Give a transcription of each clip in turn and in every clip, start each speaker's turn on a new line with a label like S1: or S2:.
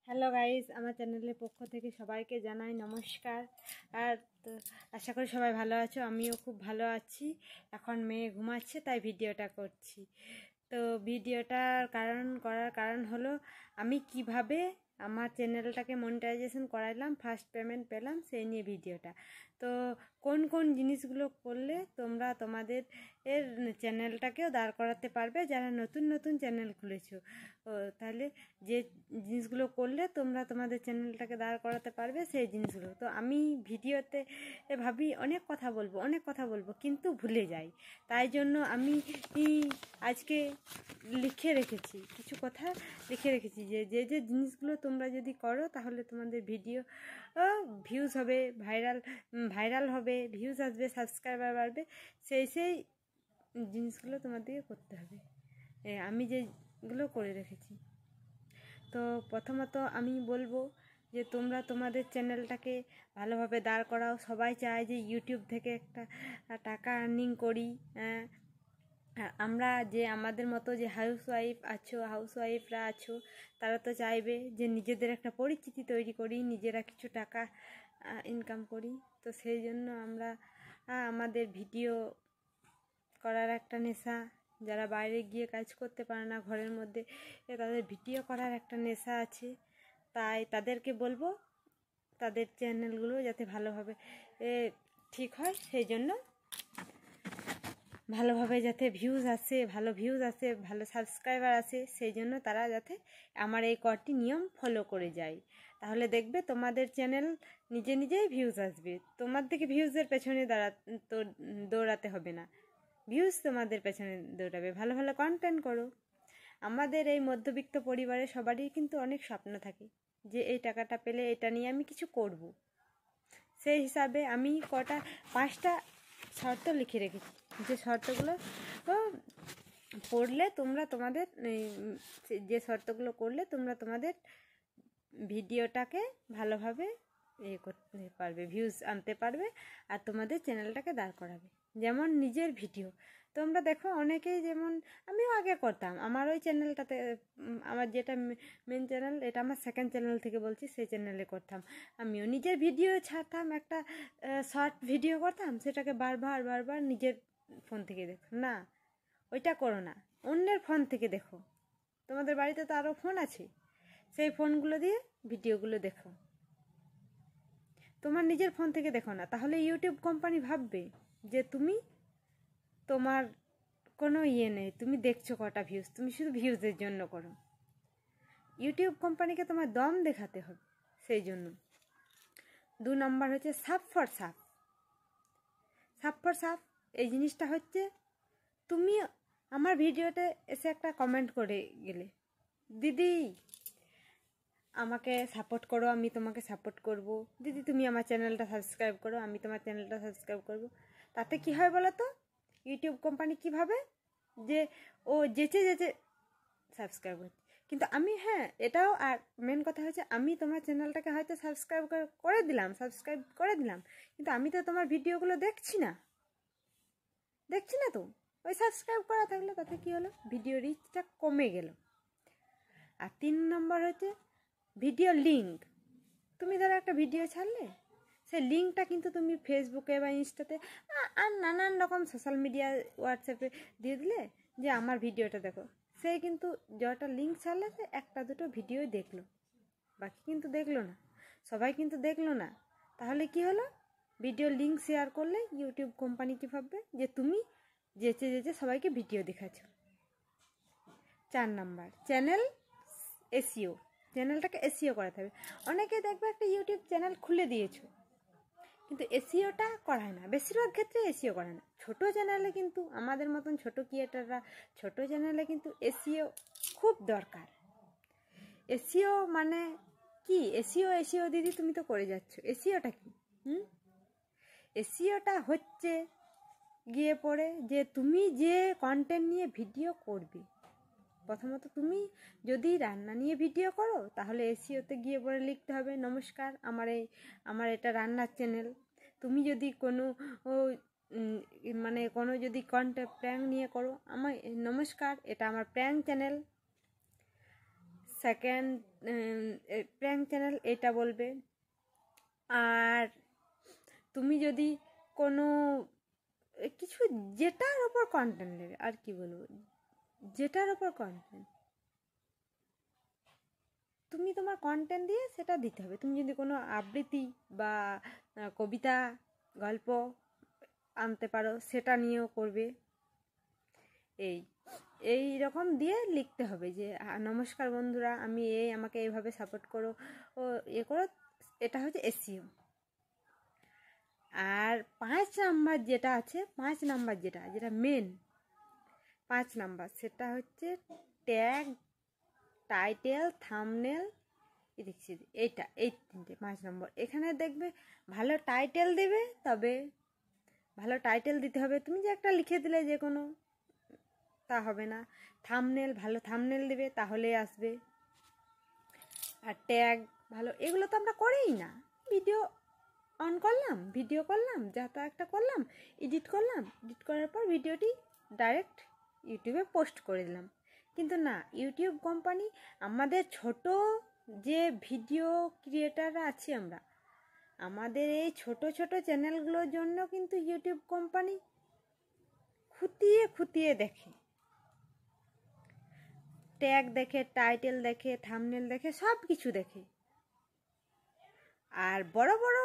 S1: Hello guys, আমার চ্যানেলের পক্ষ থেকে সবাইকে জানাই নমস্কার। আর তো আশা করি সবাই ভালো আছো, আমিও খুব ভালো আছি। এখন মেয়ে ঘুমাচ্ছে তাই ভিডিওটা করছি। তো ভিডিওটার করার কারণ হলো আমি কিভাবে আমার চ্যানেলটাকে মনিটাইজেশন করাইলাম, ফার্স্ট পেমেন্ট পেলাম, সেই নিয়ে ভিডিওটা। তো কোন কোন জিনিসগুলো করলে তোমরা তোমাদের চ্যানেলটাকেও দাঁড় করাতে পারবে যারা নতুন নতুন চ্যানেল খুলেছো। তাহলে যে জিনিসগুলো করলে তোমরা তোমাদের চ্যানেলটাকে দাঁড় করাতে পারবে সেই জিনিসগুলো। তো আমি ভিডিওতে ভাবি অনেক কথা বলবো কিন্তু ভুলে যাই। তাই জন্য আমি আজকে কিছু কথা লিখে রেখেছি যে যে যে জিনিসগুলো তোমরা যদি করো তাহলে তোমাদের ভিডিও ভিউজ হবে, ভাইরাল হবে, ভিউজ আসবে, সাবস্ক্রাইবার বাড়বে। সেই জিনিসগুলো তোমাদেরকে করতে হবে। আমি যেগুলো করে রেখেছি। তো প্রথমত আমি বলবো যে তোমরা তোমাদের চ্যানেলটাকে ভালোভাবে দাঁড় করাও। সবাই চায় যে ইউটিউব থেকে একটা টাকা আর্নিং করি। আমরা যে আমাদের মতো যে হাউসওয়াইফরা আছো তারা তো চাইবে যে নিজেদের একটা পরিচিতি তৈরি করি, নিজেরা কিছু টাকা ইনকাম করি। তো সেই জন্য আমরা আমাদের ভিডিও করার একটা নেশা, যারা বাইরে গিয়ে কাজ করতে পারে না, ঘরের মধ্যে তাদের ভিডিও করার একটা নেশা আছে। তাই তাদেরকে বলবো তাদের চ্যানেলগুলো যাতে ভালোভাবে ঠিক হয়, সেই জন্য ভালোভাবে যাতে ভিউজ আসে, ভালো সাবস্ক্রাইবার আসে, সেই জন্য তারা যাতে আমার এই কটি নিয়ম ফলো করে যায়। তাহলে দেখবে তোমাদের চ্যানেল নিজে নিজেই ভিউজ আসবে। তোমার থেকে ভিউজের পেছনে দৌড়াতে হবে না, ভিউজ তোমাদের পেছনে দৌড়াবে। ভালো ভালো কন্টেন্ট করো। আমাদের এই মধ্যবিত্ত পরিবারে সবারই কিন্তু অনেক স্বপ্ন থাকে যে এই টাকাটা পেলে এটা নিয়ে আমি কিছু করব। সেই হিসাবে আমি 5টা শর্ত লিখে রেখেছি, যে শর্তগুলো পড়লে তোমরা তোমাদের যে শর্তগুলো করলে তোমরা তোমাদের ভিডিওটাকে ভালোভাবে করতে পারবে, ভিউজ আনতে পারবে আর তোমাদের চ্যানেলটাকে দাঁড় করাবে। যেমন নিজের ভিডিও তোমরা দেখো অনেকেই, যেমন আমিও আগে করতাম, আমার ওই চ্যানেলটাতে, আমার যেটা মেন চ্যানেল, এটা আমার সেকেন্ড চ্যানেল থেকে বলছি, সেই চ্যানেলে করতাম। আমিও নিজের ভিডিও ছাড়তাম, একটা শর্ট ভিডিও করতাম, সেটাকে বারবার নিজের ফোন থেকে দেখো না। ওইটা করো না, অন্যের ফোন থেকে দেখো। তোমাদের বাড়িতে তো আরও ফোন আছে, সেই ফোনগুলো দিয়ে ভিডিওগুলো দেখো। তোমার নিজের ফোন থেকে দেখো না, তাহলে ইউটিউব কোম্পানি ভাববে যে তোমার কোনো নেই, তুমি দেখছো কটা ভিউজ, তুমি শুধু ভিউজের জন্য করো। ইউটিউব কোম্পানিকে তোমার দম দেখাতে হবে। সেই জন্য 2 নম্বর হচ্ছে সাপ ফর সাপ। এই জিনিসটা হচ্ছে, তুমি আমার ভিডিওতে এসে একটা কমেন্ট করে গেলে, দিদি আমাকে সাপোর্ট করো, আমি তোমাকে সাপোর্ট করব, দিদি তুমি আমার চ্যানেলটা সাবস্ক্রাইব করো, আমি তোমার চ্যানেলটা সাবস্ক্রাইব করব। তাতে কি হয় বলো তো, ইউটিউব কোম্পানি কীভাবে যে ও যেচে সাবস্ক্রাইব করছে। কিন্তু আমি, এটাও আর মেন কথা হচ্ছে, আমি তোমার চ্যানেলটাকে হয়তো সাবস্ক্রাইব করে দিলাম, কিন্তু আমি তো তোমার ভিডিওগুলো দেখছি না তো। ওই সাবস্ক্রাইব করা থাকলে তাতে কি হলো, ভিডিও রিচটা কমে গেল। আর 3 নম্বর হচ্ছে ভিডিও লিঙ্ক। তুমি ধরো একটা ভিডিও ছাড়লে, সেই লিঙ্কটা কিন্তু তুমি ফেসবুকে বা ইনস্টাতে আর নানান রকম সোশ্যাল মিডিয়া, হোয়াটসঅ্যাপে দিয়ে দিলে যে আমার ভিডিওটা দেখো। সেই কিন্তু যটা লিঙ্ক ছাড়লে সে 1-2 ভিডিওই দেখলো, বাকি কিন্তু দেখলো না, সবাই কিন্তু দেখলো না। তাহলে কি হলো, ভিডিও লিঙ্ক শেয়ার করলে ইউটিউব কোম্পানি কি ভাববে যে তুমি যেচে সবাইকে ভিডিও দেখাচ্ছ। 4 নম্বর চ্যানেল এসইও। চ্যানেলটাকে এসইও করাতে হবে। অনেকে দেখবে একটা ইউটিউব চ্যানেল খুলে দিয়েছো, কিন্তু এসইওটা করায় না, বেশিরভাগ ক্ষেত্রে এসইও করে না। ছোটো চ্যানেলে কিন্তু, আমাদের মতন ছোট ক্রিয়েটাররা, ছোটো চ্যানেলে কিন্তু এসইও খুব দরকার। এসইও মানে কি, এসইও দিদি তুমি তো করে যাচ্ছ, এসইওটা কি? এসইওটা হচ্ছে গিয়ে পড়ে যে তুমি যে কন্টেন্ট নিয়ে ভিডিও করবে। প্রথমত তুমি যদি রান্না নিয়ে ভিডিও করো, তাহলে এসইওতে গিয়ে পরে লিখতে হবে, নমস্কার, আমার এটা রান্নার চ্যানেল। তুমি যদি কোনো যদি কন্টেন্ট প্র্যাঙ্ক নিয়ে করো, নমস্কার, এটা আমার prank channel. Second prank channel এটা বলবে। আর তুমি যদি কোনো কিছু যেটার ওপর কন্টেন্ট নেবে, আর কি বলবো, যেটার ওপর কন্টেন্ট তুমি তোমার কন্টেন্ট দিয়ে সেটা দিতে হবে। তুমি যদি কোনো আবৃত্তি বা কবিতা গল্প আনতে পারো সেটা নিয়েও করবে। এই রকম দিয়ে লিখতে হবে যে নমস্কার বন্ধুরা, আমি আমাকে এইভাবে সাপোর্ট করো ও করো। এটা হচ্ছে এসইও। আর 5 নাম্বার যেটা আছে, 5 নাম্বার যেটা মেন 5 নাম্বার, সেটা হচ্ছে ট্যাগ, টাইটেল, থাম্বনেল, এইটা, এই 3টে 5 নম্বর। এখানে দেখবে ভালো টাইটেল দেবে, তবে ভালো টাইটেল দিতে হবে। তুমি যে একটা লিখে দিলে যে কোনো, তা হবে না। থাম্বনেল, ভালো থাম্বনেল দেবে, তাহলেই আসবে। আর ট্যাগ ভালো, এগুলো তো আমরা করেই না। ভিডিও অন করলাম, ভিডিও করলাম, যা তা একটা করলাম, এডিট করলাম, এডিট করার পর ভিডিওটি ডাইরেক্ট ইউটিউবে পোস্ট করে দিলাম। কিন্তু না, ইউটিউব কোম্পানি আমাদের ছোট যে ভিডিও ক্রিয়েটাররা আছি আমরা, আমাদের এই ছোট ছোট চ্যানেলগুলোর জন্য কিন্তু ইউটিউব কোম্পানি খুঁটিয়ে খুঁটিয়ে দেখে, ট্যাগ দেখে, টাইটেল দেখে, থাম্বনেল দেখে, সব কিছু দেখে। আর বড় বড়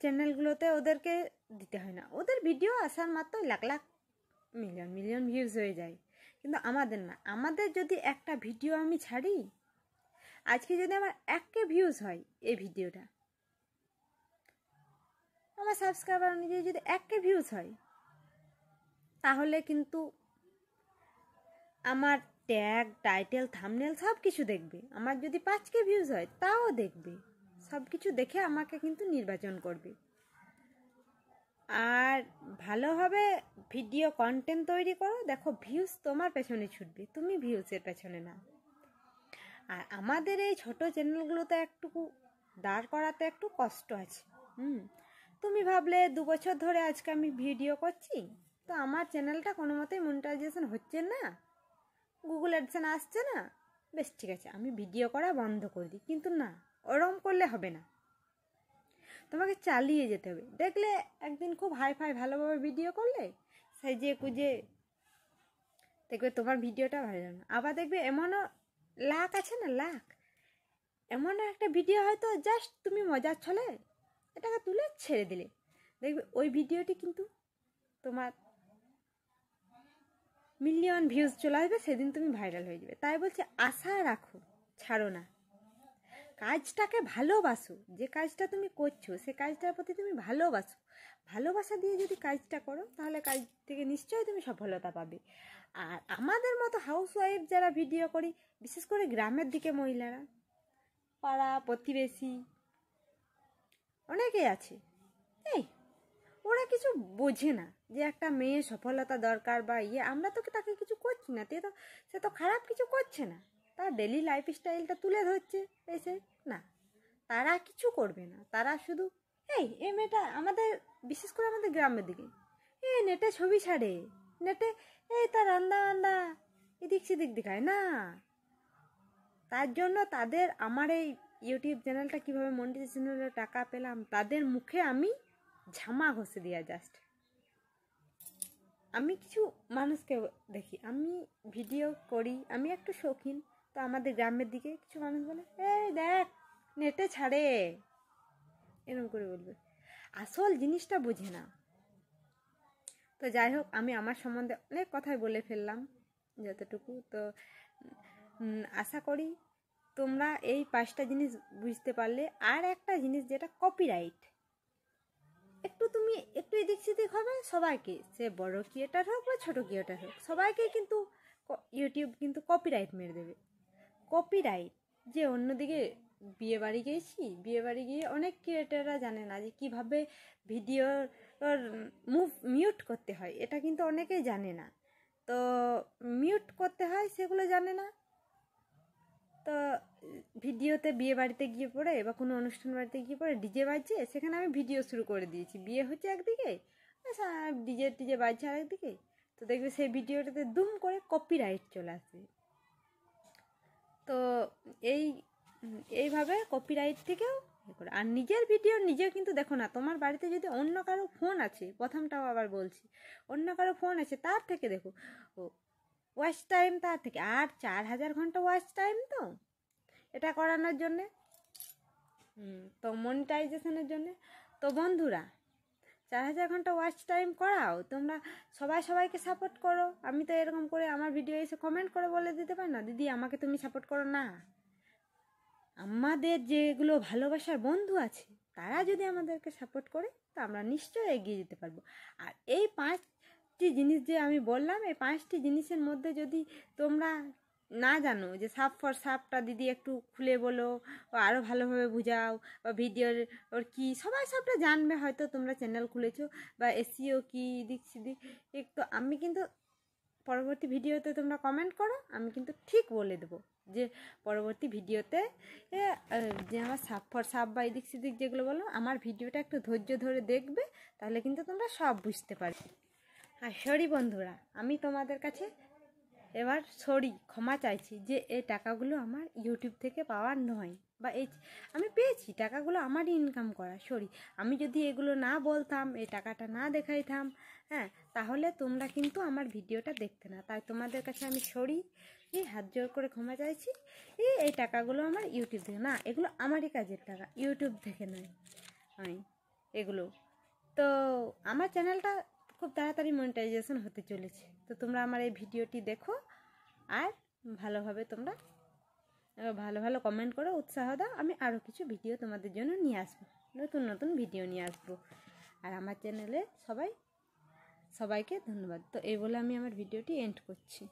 S1: চ্যানেলগুলোতে ওদেরকে দিতে হয় না, ওদের ভিডিও আসার মাত্র lakh lakh million million views হয়ে যায়। কিন্তু আমাদের না, আমাদের যদি একটা ভিডিও আমি ছাড়ি, আজকে যদি আমার 1K ভিউজ হয় এই ভিডিওটা, আমার সাবস্ক্রাইবার অনুযায়ী যদি 1K ভিউজ হয়, তাহলে কিন্তু আমার ট্যাগ, টাইটেল, থাম্বনেল সব কিছু দেখবে। আমার যদি 5K ভিউজ হয় তাও দেখবে, সব কিছু দেখে আমাকে কিন্তু নির্বাচন করবে। আর ভালোভাবে ভিডিও কন্টেন্ট তৈরি করো, দেখো ভিউজ তোমার পেছনে ছুটবে, তুমি ভিউজের পেছনে না। আর আমাদের এই ছোট চ্যানেলগুলোতে একটু দাঁড় করাতে একটু কষ্ট আছে। তুমি ভাবলে 2 বছর ধরে আজকে আমি ভিডিও করছি, তো আমার চ্যানেলটা কোনো মতেই মনিটাইজেশন হচ্ছে না, গুগল অ্যাডসেন্স আসছে না, বেশ ঠিক আছে আমি ভিডিও করা বন্ধ করে দিই। কিন্তু না, ওরম করলে হবে না, তোমাকে চালিয়ে যেতে হবে। দেখলে একদিন খুব হাই ফাই ভালোভাবে ভিডিও করলে, সাইজে কুজে, দেখবে তোমার ভিডিওটা ভালো না। আবার দেখবে এমনও লাখ আছে না, লাখ, এমন একটা ভিডিও হয়তো জাস্ট তুমি মজার ছলে এটাকে তুলে ছেড়ে দিলে, দেখবে ওই ভিডিওটি কিন্তু তোমার মিলিয়ন ভিউজ চলে আসবে, সেদিন তুমি ভাইরাল হয়ে যাবে। তাই বলছি আশা রাখো, ছাড়ো না, কাজটাকে ভালোবাসো। যে কাজটা তুমি করছো সে কাজটার প্রতি তুমি ভালোবাসো, ভালোবাসা দিয়ে যদি কাজটা করো, তাহলে কাজ থেকে নিশ্চয়ই তুমি সফলতা পাবে। আর আমাদের মতো হাউসওয়াইফ যারা ভিডিও করি, বিশেষ করে গ্রামের দিকে মহিলারা, পাড়া প্রতিবেশী অনেকেই আছে, এই ওরা কিছু বোঝে না যে একটা মেয়ে সফলতা দরকার বা আমরা তো তাকে কিছু করছি না, সে তো খারাপ কিছু করছে না, তার ডেলি লাইফ স্টাইলটা তুলে ধরছে এসে। না, তারা কিছু করবে না, তারা শুধু এই মেয়েটা, আমাদের বিশেষ করে আমাদের গ্রামের দিকে নেটে ছবি ছাড়ে, নেটে তার রান্না বান্না এদিক সেদিক দেখায় না। তার জন্য তাদের, আমার এই ইউটিউব চ্যানেলটা কীভাবে মনিটাইজেশনের টাকা পেলাম, তাদের মুখে আমি ঝামা ঘষে দিয়া জাস্ট। আমি কিছু মানুষকে দেখি, আমি ভিডিও করি, আমি একটু শৌখিন, তো আমাদের গ্রামের দিকে কিছু মানুষ বলে দেখ নেটে ছাড়ে, এরকম করে বলবে, আসল জিনিসটা বুঝে না। তো যাই হোক, আমি আমার সম্বন্ধে অনেক কথাই বলে ফেললাম যতটুকু। তো আশা করি তোমরা এই 5টা জিনিস বুঝতে পারলে। আর একটা জিনিস যেটা কপিরাইট, তুমি একটু এদিক সেদিক হবে, সবাইকে, সে বড় ক্রিয়েটার হোক বা ছোট ক্রিয়েটার হোক, সবাইকে কিন্তু ইউটিউব কিন্তু কপিরাইট মেরে দেবে। কপিরাইট যে অন্যদিকে বিয়ে বাড়ি গিয়ে অনেক ক্রিয়েটাররা জানে না যে কীভাবে ভিডিওর মিউট করতে হয়, এটা কিন্তু অনেকেই জানে না। তো মিউট করতে হয় সেগুলো জানে না, তো ভিডিওতে বিয়ে বাড়িতে গিয়ে পড়ে বা কোনো অনুষ্ঠান বাড়িতে গিয়ে পড়ে ডিজে বাজছে, সেখানে আমি ভিডিও শুরু করে দিয়েছি, বিয়ে হচ্ছে একদিকে, ডিজে বাজছে আরেকদিকে, তো দেখবে সেই ভিডিওটাতে দুম করে কপিরাইট চলে আসবে। তো এইভাবে কপিরাইট থেকেও করে। আর নিজের ভিডিও নিজেও কিন্তু দেখো না, তোমার বাড়িতে যদি অন্য কারো ফোন আছে, প্রথমটাও আবার বলছি, অন্য কারো ফোন আছে, তার থেকে দেখো ওয়াচ টাইম তার থেকে, আর 4000 ঘন্টা ওয়াচ টাইম তো এটা করানোর জন্যে, তো মনিটাইজেশনের জন্যে। তো বন্ধুরা 4000 ঘন্টা ওয়াচ টাইম করাও, তোমরা সবাইকে সাপোর্ট করো। আমি তো এরকম করে আমার ভিডিও এসে কমেন্ট করে বলে দিতে পারি না, দিদি আমাকে তুমি সাপোর্ট করো না। আমাদের যেগুলো ভালোবাসার বন্ধু আছে তারা যদি আমাদেরকে সাপোর্ট করে, তো আমরা নিশ্চয়ই এগিয়ে যেতে পারবো। আর এই 5টি জিনিস যে আমি বললাম, এই 5টি জিনিসের মধ্যে যদি তোমরা না জানো, যে সাপ ফর সাপটা দিদি একটু খুলে বলো, ও আরও ভালোভাবে বুঝাও, বা ভিডিওর ওর কী, সবাই সবটা জানবে, হয়তো তোমরা চ্যানেল খুলেছো, বা এসিও কি দিক সিদিক। তো আমি কিন্তু পরবর্তী ভিডিওতে তোমরা কমেন্ট করো, আমি কিন্তু ঠিক বলে দেবো যে পরবর্তী ভিডিওতে যে আমার সাপ ফর সাপ বা এদিক সেদিক যেগুলো বলো, আমার ভিডিওটা একটু ধৈর্য ধরে দেখবে, তাহলে কিন্তু তোমরা সব বুঝতে পারবে। আর সরি বন্ধুরা, আমি তোমাদের কাছে এবার ক্ষমা চাইছি যে এই টাকাগুলো আমার ইউটিউব থেকে পাওয়ার নয়, বা আমি পেয়েছি টাকাগুলো আমারই ইনকাম করা। আমি যদি এগুলো না বলতাম, এই টাকাটা না দেখাইতাম, হ্যাঁ, তাহলে তোমরা কিন্তু আমার ভিডিওটা দেখতে না। তাই তোমাদের কাছে আমি হাত জোর করে ক্ষমা চাইছি। এই টাকাগুলো আমার ইউটিউব থেকে না, এগুলো আমারই কাজের টাকা, ইউটিউব থেকে নয় এগুলো। তো আমার চ্যানেলটা খুব তাড়াতাড়ি মনিটাইজেশন হতে চলেছে। তো তোমরা আমার এই ভিডিওটি দেখো, আর তোমরা ভালো কমেন্ট করো, উৎসাহ দাও। আমি আরও কিছু ভিডিও তোমাদের জন্য নিয়ে আসবো, নতুন ভিডিও নিয়ে আসবো। আর আমার চ্যানেলে সবাইকে ধন্যবাদ। তো এই বলে আমি আমার ভিডিওটি এন্ড করছি।